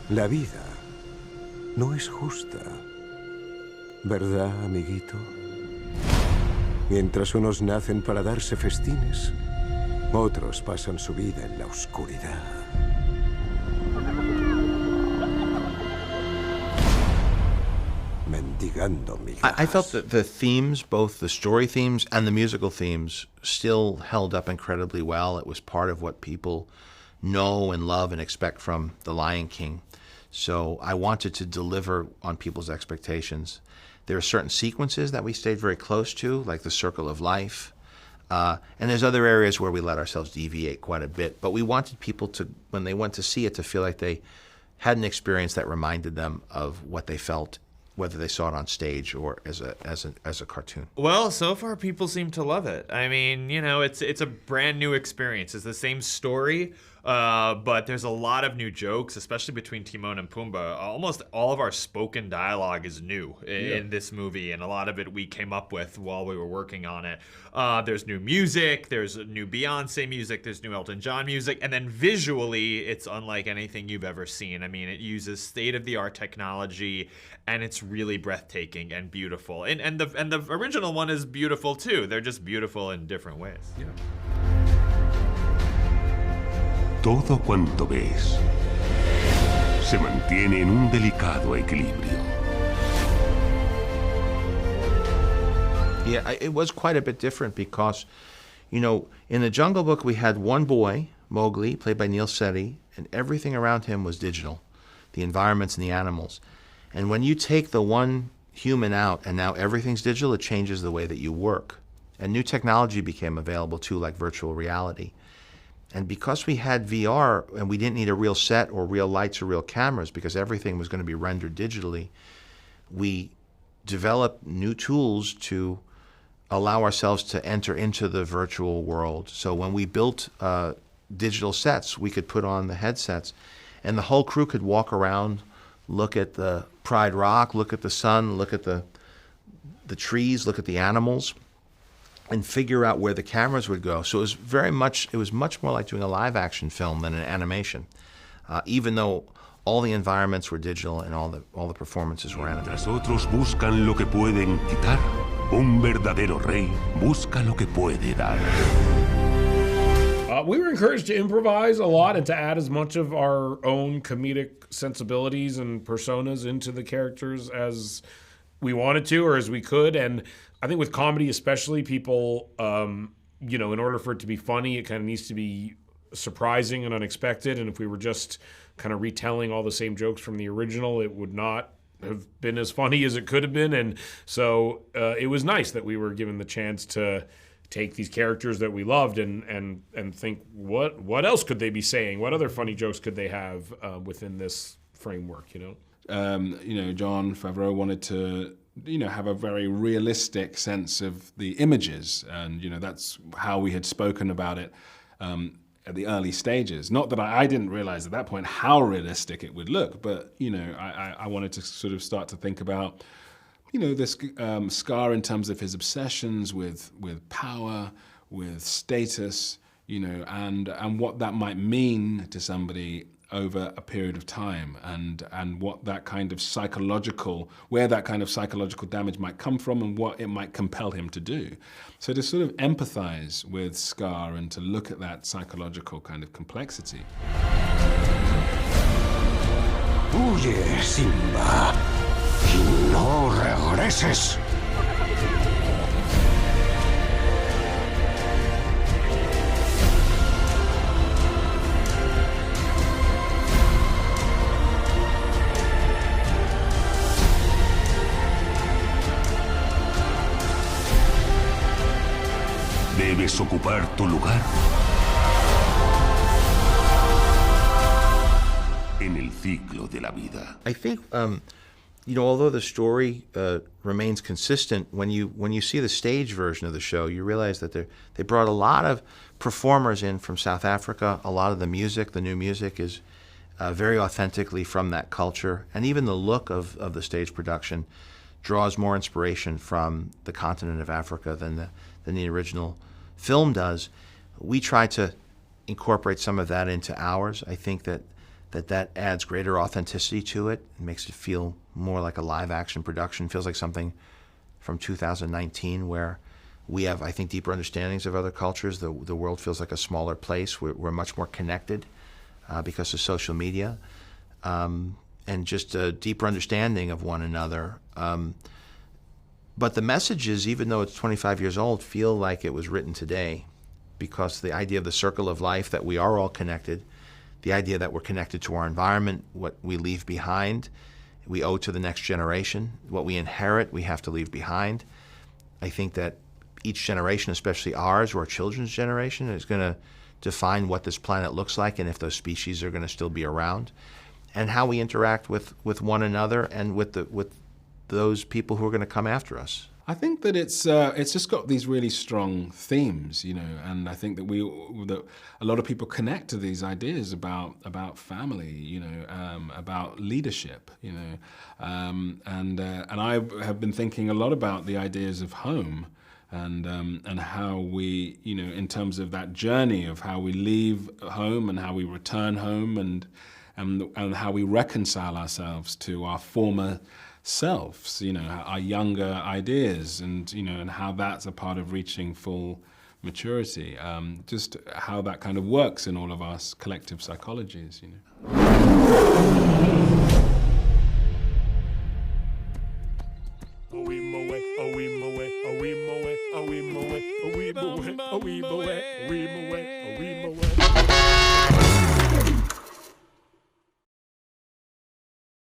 La vida no es justa, ¿verdad, amiguito? Mientras unos nacen para darse festines, otros pasan su vida en la oscuridad. Mendigando migajas. I felt that the themes, both the story themes and the musical themes, still held up incredibly well. It was part of what people know and love and expect from The Lion King. So I wanted to deliver on people's expectations. There are certain sequences that we stayed very close to, like the Circle of Life. And there's other areas where we let ourselves deviate quite a bit. But we wanted people to, when they went to see it, to feel like they had an experience that reminded them of what they felt, whether they saw it on stage or as a cartoon. Well, so far people seem to love it. I mean, you know, it's a brand new experience. It's the same story, but there's a lot of new jokes, especially between Timon and Pumbaa. Almost all of our spoken dialogue is new in this movie, and a lot of it we came up with while we were working on it. There's new music, there's new Beyonce music, there's new Elton John music, and then visually, it's unlike anything you've ever seen. I mean, it uses state-of-the-art technology, and it's really breathtaking and beautiful. And the original one is beautiful too. They're just beautiful in different ways. Yeah. Todo cuanto ves se mantiene en un delicado equilibrio. Yeah, it was quite a bit different because, you know, in the Jungle Book we had one boy, Mowgli, played by Neil Sethi, and everything around him was digital, the environments and the animals. And when you take the one human out and now everything's digital, it changes the way that you work. And new technology became available too, like virtual reality. And because we had VR and we didn't need a real set or real lights or real cameras because everything was going to be rendered digitally, we developed new tools to allow ourselves to enter into the virtual world. So when we built digital sets, we could put on the headsets and the whole crew could walk around, look at the Pride Rock, look at the sun, look at the trees, look at the animals, and figure out where the cameras would go. So it was much more like doing a live action film than an animation, even though all the environments were digital and all the performances were animated. Mientras otros buscan lo que pueden quitar, un verdadero rey busca lo que puede dar. We were encouraged to improvise a lot and to add as much of our own comedic sensibilities and personas into the characters as we wanted to or as we could. And I think with comedy especially, people, you know, in order for it to be funny, it kind of needs to be surprising and unexpected. And if we were just kind of retelling all the same jokes from the original, it would not have been as funny as it could have been. And so it was nice that we were given the chance to take these characters that we loved and think, what else could they be saying? What other funny jokes could they have within this framework, you know? You know, Jon Fraveau wanted to, you know, have a very realistic sense of the images, and you know that's how we had spoken about it at the early stages. Not that I didn't realize at that point how realistic it would look, but you know, I wanted to sort of start to think about, you know, this Scar in terms of his obsessions with power, with status, you know, and what that might mean to somebody over a period of time, and what that kind of where that kind of psychological damage might come from and what it might compel him to do. So to sort of empathize with Scar and to look at that psychological kind of complexity. Huye, Simba, y no regreses. Debes ocupar tu lugar en el ciclo de la vida. I think, you know, although the story remains consistent, when you see the stage version of the show, you realize that they brought a lot of performers in from South Africa. A lot of the music, the new music, is very authentically from that culture, and even the look of the stage production draws more inspiration from the continent of Africa than the original film does. We try to incorporate some of that into ours. I think that that adds greater authenticity to it. It makes it feel more like a live action production. Feels like something from 2019 where we have, I think, deeper understandings of other cultures. The world feels like a smaller place. We're much more connected because of social media, and just a deeper understanding of one another. But the messages, even though it's 25 years old, feel like it was written today, because the idea of the circle of life, that we are all connected, the idea that we're connected to our environment, what we leave behind, we owe to the next generation. What we inherit, we have to leave behind. I think that each generation, especially ours or our children's generation, is going to define what this planet looks like and if those species are going to still be around, and how we interact with one another and with those people who are going to come after us. I think that it's just got these really strong themes, and I think that a lot of people connect to these ideas about family, about leadership, and I have been thinking a lot about the ideas of home, and how we, in terms of that journey of how we leave home and how we return home, and how we reconcile ourselves to our former selves, our younger ideas, and and how that's a part of reaching full maturity. Just how that kind of works in all of our collective psychologies.